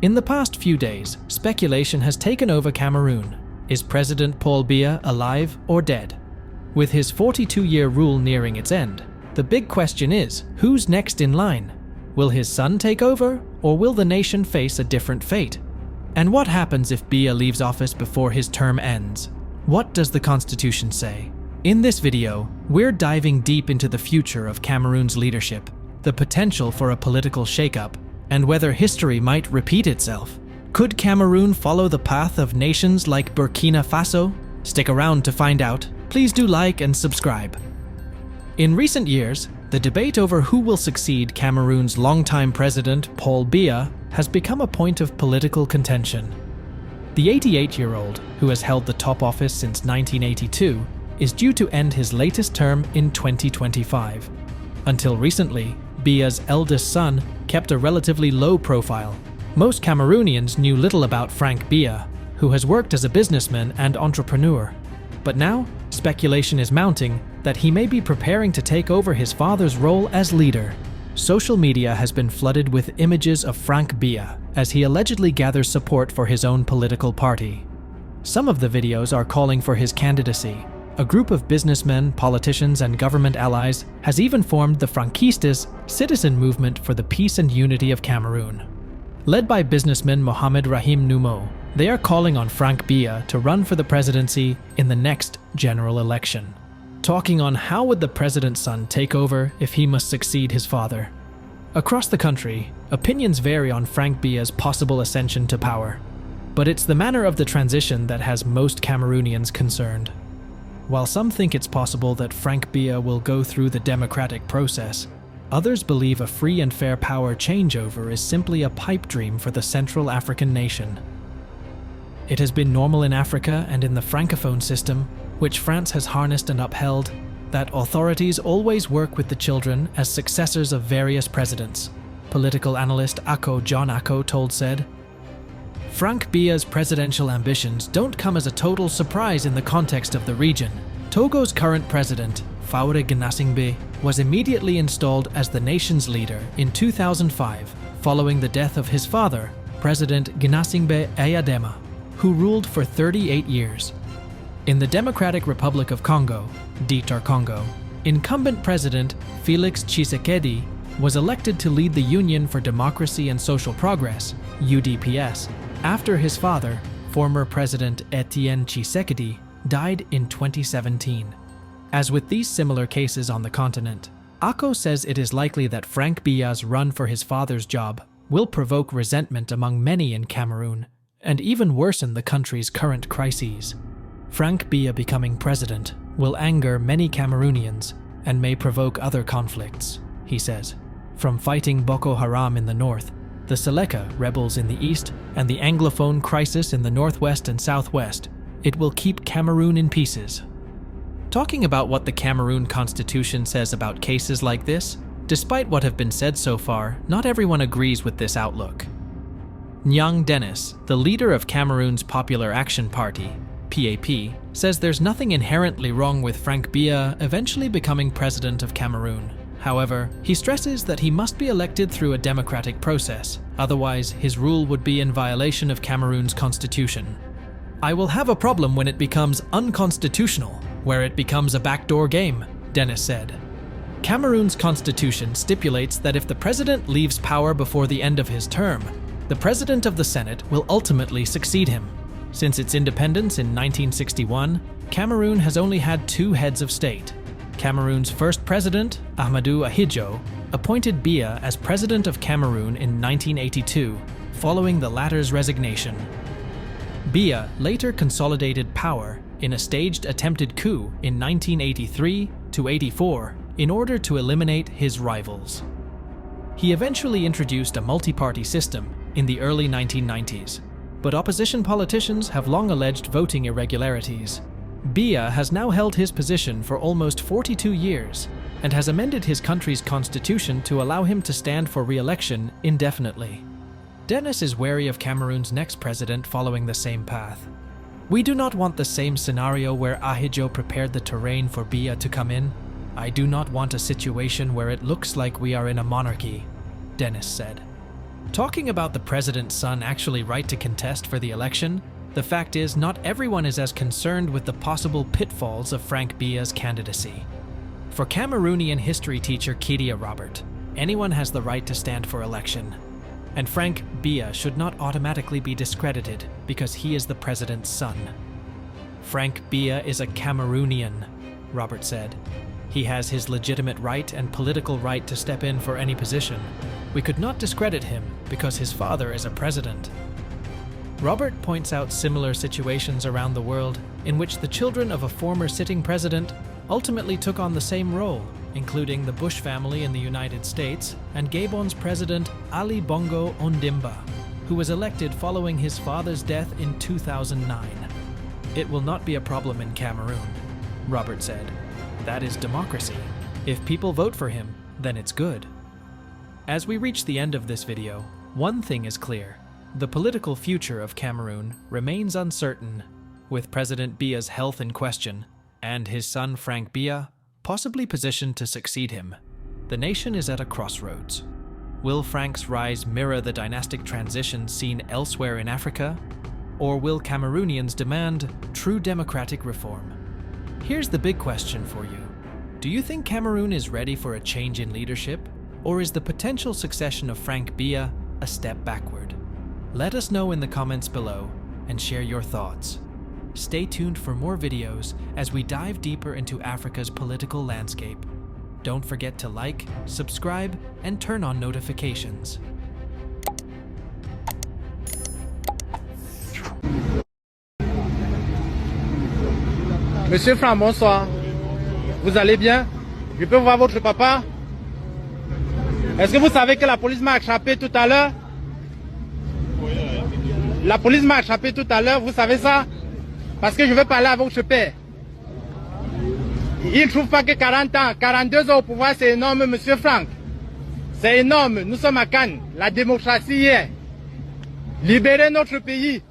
In the past few days, speculation has taken over Cameroon. Is President Paul Biya alive or dead? With his 42-year rule nearing its end, the big question is, who's next in line? Will his son take over, or will the nation face a different fate? And what happens if Biya leaves office before his term ends? What does the constitution say? In this video, we're diving deep into the future of Cameroon's leadership, the potential for a political shakeup, and whether history might repeat itself. Could Cameroon follow the path of nations like Burkina Faso? Stick around to find out. Please do like and subscribe. In recent years, the debate over who will succeed Cameroon's longtime president, Paul Biya, has become a point of political contention. The 88-year-old, who has held the top office since 1982, is due to end his latest term in 2025. Until recently, Biya's eldest son kept a relatively low profile. Most Cameroonians knew little about Franck Biya, who has worked as a businessman and entrepreneur. But now, speculation is mounting that he may be preparing to take over his father's role as leader. Social media has been flooded with images of Franck Biya as he allegedly gathers support for his own political party. Some of the videos are calling for his candidacy. A group of businessmen, politicians, and government allies has even formed the Franquistas citizen movement for the peace and unity of Cameroon. Led by businessman Mohamed Rahim Numo, they are calling on Franck Biya to run for the presidency in the next general election. Talking on how would the president's son take over if he must succeed his father. Across the country, opinions vary on Franck Biya's possible ascension to power. But it's the manner of the transition that has most Cameroonians concerned. While some think it's possible that Franck Biya will go through the democratic process, others believe a free and fair power changeover is simply a pipe dream for the Central African nation. It has been normal in Africa and in the Francophone system, which France has harnessed and upheld, that authorities always work with the children as successors of various presidents. Political analyst John Ako said, Franck Biya's presidential ambitions don't come as a total surprise in the context of the region. Togo's current president, Faure Gnassingbé, was immediately installed as the nation's leader in 2005, following the death of his father, President Gnassingbé Eyadema, who ruled for 38 years. In the Democratic Republic of Congo, DR Congo, incumbent president Félix Tshisekedi was elected to lead the Union for Democracy and Social Progress, UDPS, after his father, former President Etienne Tshisekedi, died in 2017. As with these similar cases on the continent, Ako says it is likely that Franck Biya's run for his father's job will provoke resentment among many in Cameroon, and even worsen the country's current crises. Franck Biya becoming president will anger many Cameroonians and may provoke other conflicts, he says. From fighting Boko Haram in the north, the Seleka rebels in the east, and the Anglophone crisis in the northwest and southwest, it will keep Cameroon in pieces. Talking about what the Cameroon Constitution says about cases like this, despite what have been said so far, not everyone agrees with this outlook. Nyang Dennis, the leader of Cameroon's Popular Action Party, PAP, says there's nothing inherently wrong with Franck Biya eventually becoming president of Cameroon. However, he stresses that he must be elected through a democratic process, otherwise his rule would be in violation of Cameroon's constitution. I will have a problem when it becomes unconstitutional, where it becomes a backdoor game, Dennis said. Cameroon's constitution stipulates that if the president leaves power before the end of his term, the president of the Senate will ultimately succeed him. Since its independence in 1961, Cameroon has only had two heads of state. Cameroon's first president, Ahmadou Ahidjo, appointed Biya as president of Cameroon in 1982, following the latter's resignation. Biya later consolidated power in a staged attempted coup in 1983-84 in order to eliminate his rivals. He eventually introduced a multi-party system in the early 1990s, but opposition politicians have long alleged voting irregularities. Biya has now held his position for almost 42 years and has amended his country's constitution to allow him to stand for re-election indefinitely. Dennis is wary of Cameroon's next president following the same path. We do not want the same scenario where Ahidjo prepared the terrain for Biya to come in. I do not want a situation where it looks like we are in a monarchy, Dennis said. Talking about the president's son actually right to contest for the election, the fact is not everyone is as concerned with the possible pitfalls of Franck Biya's candidacy. For Cameroonian history teacher Kidia Robert, anyone has the right to stand for election. And Franck Biya should not automatically be discredited because he is the president's son. Franck Biya is a Cameroonian, Robert said. He has his legitimate right and political right to step in for any position. We could not discredit him because his father is a president. Robert points out similar situations around the world in which the children of a former sitting president ultimately took on the same role, including the Bush family in the United States and Gabon's president Ali Bongo Ondimba, who was elected following his father's death in 2009. It will not be a problem in Cameroon, Robert said. That is democracy. If people vote for him, then it's good. As we reach the end of this video, one thing is clear. The political future of Cameroon remains uncertain, with President Biya's health in question and his son Franck Biya possibly positioned to succeed him. The nation is at a crossroads. Will Franck's rise mirror the dynastic transition seen elsewhere in Africa? Or will Cameroonians demand true democratic reform? Here's the big question for you. Do you think Cameroon is ready for a change in leadership? Or is the potential succession of Franck Biya a step backward? Let us know in the comments below and share your thoughts. Stay tuned for more videos as we dive deeper into Africa's political landscape. Don't forget to like, subscribe, and turn on notifications. Monsieur Franck, bonsoir. Vous allez bien? Je peux voir votre papa? Est-ce que vous savez que la police m'a attrapé tout à l'heure? La police m'a attrapé tout à l'heure, vous savez ça? Parce que je veux parler avec votre père. Il ne trouve pas que 40 ans, 42 ans au pouvoir, c'est énorme, monsieur Franck. C'est énorme, nous sommes à Cannes, la démocratie y est. Libérez notre pays.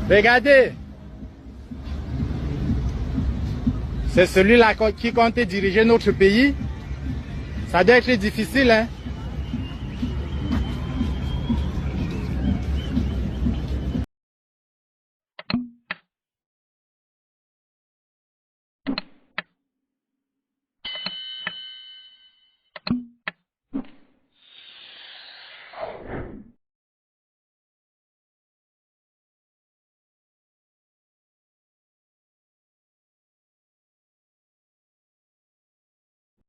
Regardez. C'est celui-là qui compte diriger notre pays. Ça doit être difficile, hein.